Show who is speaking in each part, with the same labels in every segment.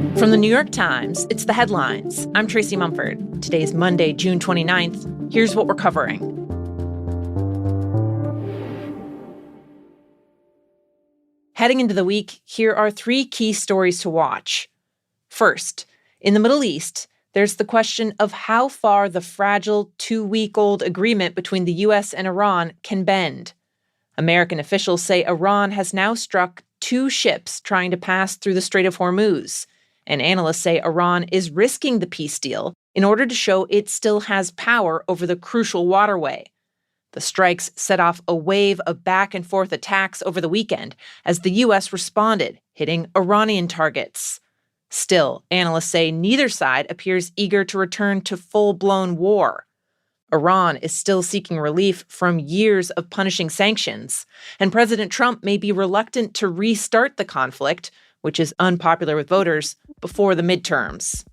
Speaker 1: From the New York Times, it's The Headlines. I'm Tracy Mumford. Today's Monday, June 29th. Here's what we're covering. Heading into the week, here are three key stories to watch. First, in the Middle East, there's the question of how far the fragile 2-week-old agreement between the U.S. and Iran can bend. American officials say Iran has now struck 2 ships trying to pass through the Strait of Hormuz, and analysts say Iran is risking the peace deal in order to show it still has power over the crucial waterway. The strikes set off a wave of back-and-forth attacks over the weekend as the U.S. responded, hitting Iranian targets. Still, analysts say neither side appears eager to return to full-blown war. Iran is still seeking relief from years of punishing sanctions, and President Trump may be reluctant to restart the conflict, which is unpopular with voters, before the midterms.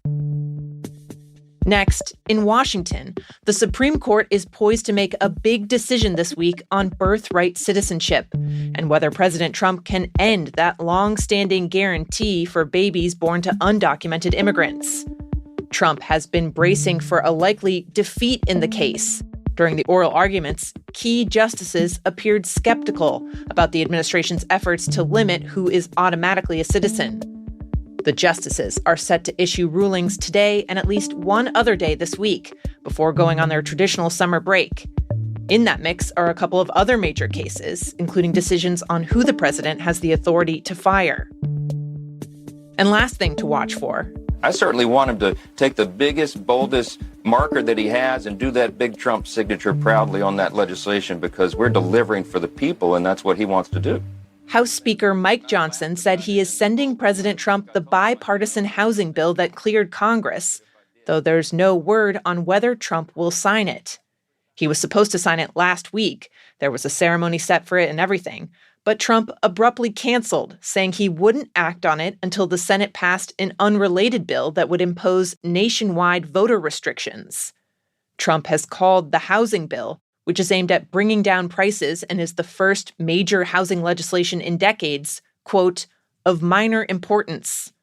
Speaker 1: Next, in Washington, the Supreme Court is poised to make a big decision this week on birthright citizenship and whether President Trump can end that long-standing guarantee for babies born to undocumented immigrants. Trump has been bracing for a likely defeat in the case. During the oral arguments, key justices appeared skeptical about the administration's efforts to limit who is automatically a citizen. The justices are set to issue rulings today and at least one other day this week before going on their traditional summer break. In that mix are a couple of other major cases, including decisions on who the president has the authority to fire. And last thing to watch for.
Speaker 2: I certainly want him to take the biggest, boldest marker that he has and do that big Trump signature proudly on that legislation because we're delivering for the people and that's what he wants to do.
Speaker 1: House Speaker Mike Johnson said he is sending President Trump the bipartisan housing bill that cleared Congress, though there's no word on whether Trump will sign it. He was supposed to sign it last week. There was a ceremony set for it and everything. But Trump abruptly canceled, saying he wouldn't act on it until the Senate passed an unrelated bill that would impose nationwide voter restrictions. Trump has called the housing bill, which is aimed at bringing down prices and is the first major housing legislation in decades, quote, of minor importance.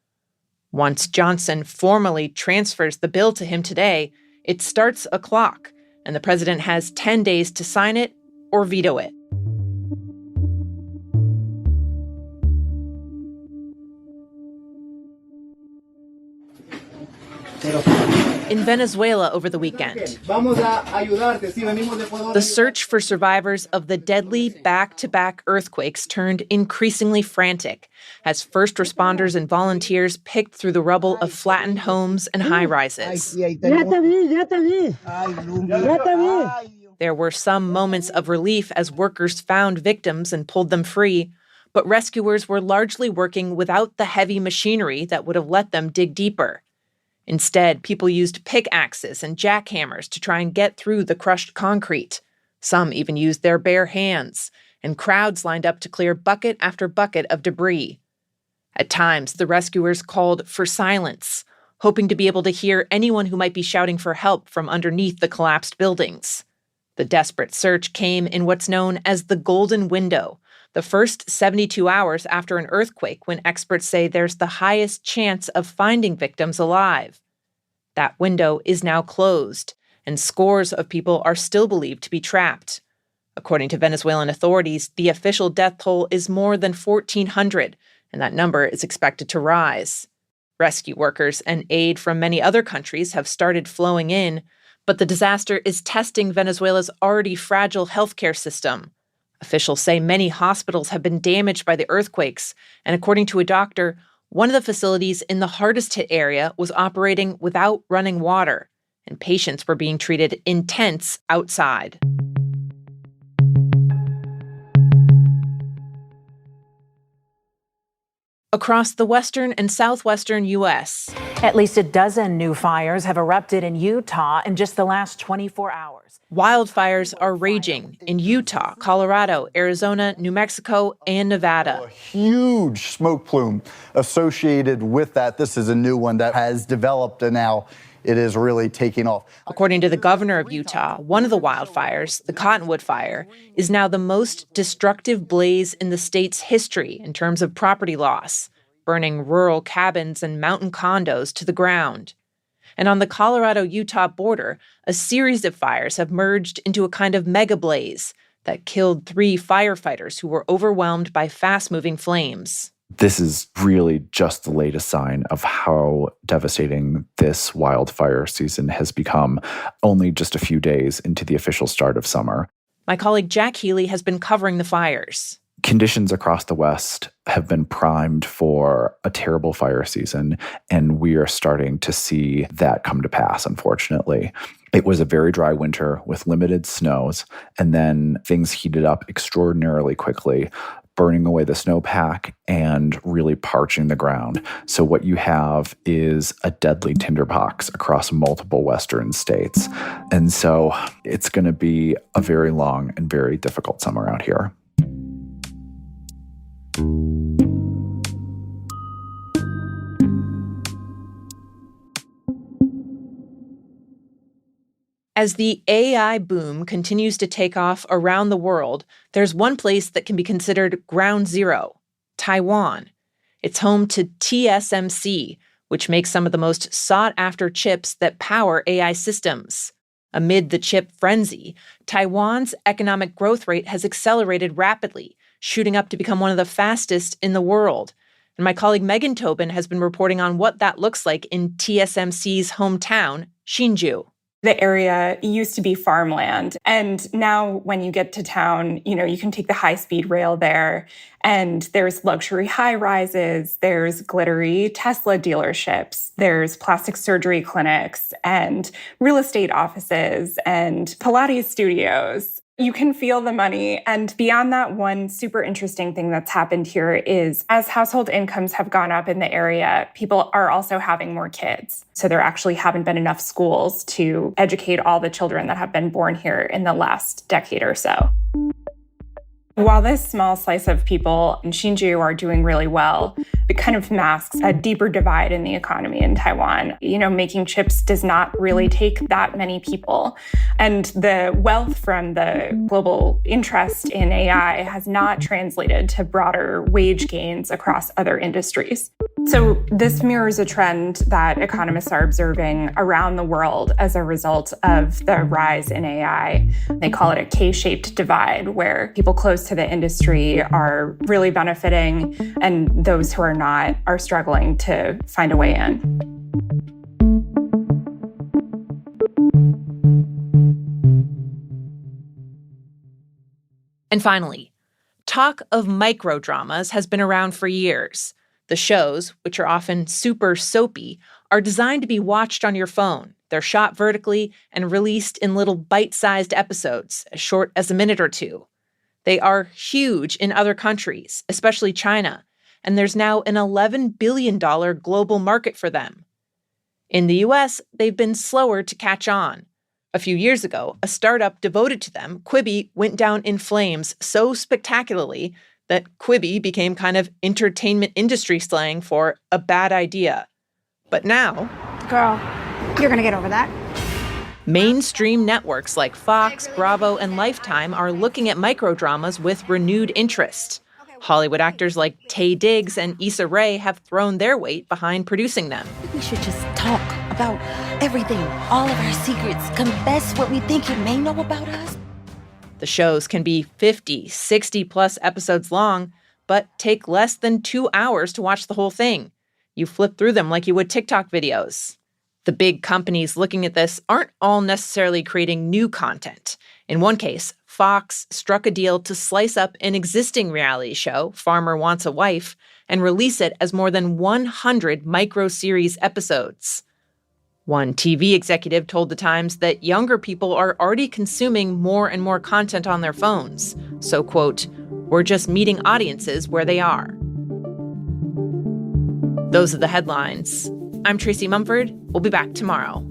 Speaker 1: Once Johnson formally transfers the bill to him today, it starts a clock, and the president has 10 days to sign it or veto it. In Venezuela over the weekend, the search for survivors of the deadly back-to-back earthquakes turned increasingly frantic as first responders and volunteers picked through the rubble of flattened homes and high-rises. There were some moments of relief as workers found victims and pulled them free, but rescuers were largely working without the heavy machinery that would have let them dig deeper. Instead, people used pickaxes and jackhammers to try and get through the crushed concrete. Some even used their bare hands, and crowds lined up to clear bucket after bucket of debris. At times, the rescuers called for silence, hoping to be able to hear anyone who might be shouting for help from underneath the collapsed buildings. The desperate search came in what's known as the golden window, the first 72 hours after an earthquake when experts say there's the highest chance of finding victims alive. That window is now closed, and scores of people are still believed to be trapped. According to Venezuelan authorities, the official death toll is more than 1,400, and that number is expected to rise. Rescue workers and aid from many other countries have started flowing in, but the disaster is testing Venezuela's already fragile healthcare system. Officials say many hospitals have been damaged by the earthquakes, and according to a doctor, one of the facilities in the hardest hit area was operating without running water, and patients were being treated in tents outside. Across the western and southwestern U.S.,
Speaker 3: at least a dozen new fires have erupted in Utah in just the last 24 hours.
Speaker 1: Wildfires are raging in Utah, Colorado, Arizona, New Mexico, and Nevada.
Speaker 4: A huge smoke plume associated with that. This is a new one that has developed, and now it is really taking off.
Speaker 1: According to the governor of Utah, one of the wildfires, the Cottonwood Fire, is now the most destructive blaze in the state's history in terms of property loss. burning rural cabins and mountain condos to the ground. And on the Colorado-Utah border, a series of fires have merged into a kind of mega blaze that killed 3 firefighters who were overwhelmed by fast-moving flames.
Speaker 5: This is really just the latest sign of how devastating this wildfire season has become, only just a few days into the official start of summer.
Speaker 1: My colleague Jack Healy has been covering the fires.
Speaker 5: Conditions across the West have been primed for a terrible fire season, and we are starting to see that come to pass, unfortunately. It was a very dry winter with limited snows, and then things heated up extraordinarily quickly, burning away the snowpack and really parching the ground. So what you have is a deadly tinderbox across multiple Western states. And so it's going to be a very long and very difficult summer out here.
Speaker 1: As the AI boom continues to take off around the world, there's one place that can be considered ground zero: Taiwan. It's home to TSMC, which makes some of the most sought-after chips that power AI systems. Amid the chip frenzy, Taiwan's economic growth rate has accelerated rapidly, shooting up to become one of the fastest in the world. And my colleague Megan Tobin has been reporting on what that looks like in TSMC's hometown, Hsinchu.
Speaker 6: The area used to be farmland. And now when you get to town, you can take the high-speed rail there, and there's luxury high-rises, there's glittery Tesla dealerships, there's plastic surgery clinics, and real estate offices, and Pilates studios. You can feel the money. And beyond that, one super interesting thing that's happened here is as household incomes have gone up in the area, people are also having more kids. So there actually haven't been enough schools to educate all the children that have been born here in the last decade or so. While this small slice of people in Hsinchu are doing really well, it kind of masks a deeper divide in the economy in Taiwan. Making chips does not really take that many people. And the wealth from the global interest in AI has not translated to broader wage gains across other industries. So this mirrors a trend that economists are observing around the world as a result of the rise in AI. They call it a K-shaped divide, where people close to the industry are really benefiting, and those who are not are struggling to find a way in.
Speaker 1: And finally, talk of microdramas has been around for years. The shows, which are often super soapy, are designed to be watched on your phone. They're shot vertically and released in little bite-sized episodes, as short as a minute or two. They are huge in other countries, especially China, and there's now an $11 billion global market for them. In the US, they've been slower to catch on. A few years ago, a startup devoted to them, Quibi, went down in flames so spectacularly that Quibi became kind of entertainment industry slang for a bad idea. But now...
Speaker 7: Girl, you're gonna get over that.
Speaker 1: Mainstream networks like Fox, Bravo, and Lifetime are looking at microdramas with renewed interest. Hollywood actors like Taye Diggs and Issa Rae have thrown their weight behind producing them.
Speaker 8: We should just talk about everything, all of our secrets, confess what we think you may know about us.
Speaker 1: The shows can be 50, 60-plus episodes long, but take less than 2 hours to watch the whole thing. You flip through them like you would TikTok videos. The big companies looking at this aren't all necessarily creating new content. In one case, Fox struck a deal to slice up an existing reality show, Farmer Wants a Wife, and release it as more than 100 micro-series episodes. One TV executive told The Times that younger people are already consuming more and more content on their phones. So, quote, "We're just meeting audiences where they are." Those are the headlines. I'm Tracy Mumford. We'll be back tomorrow.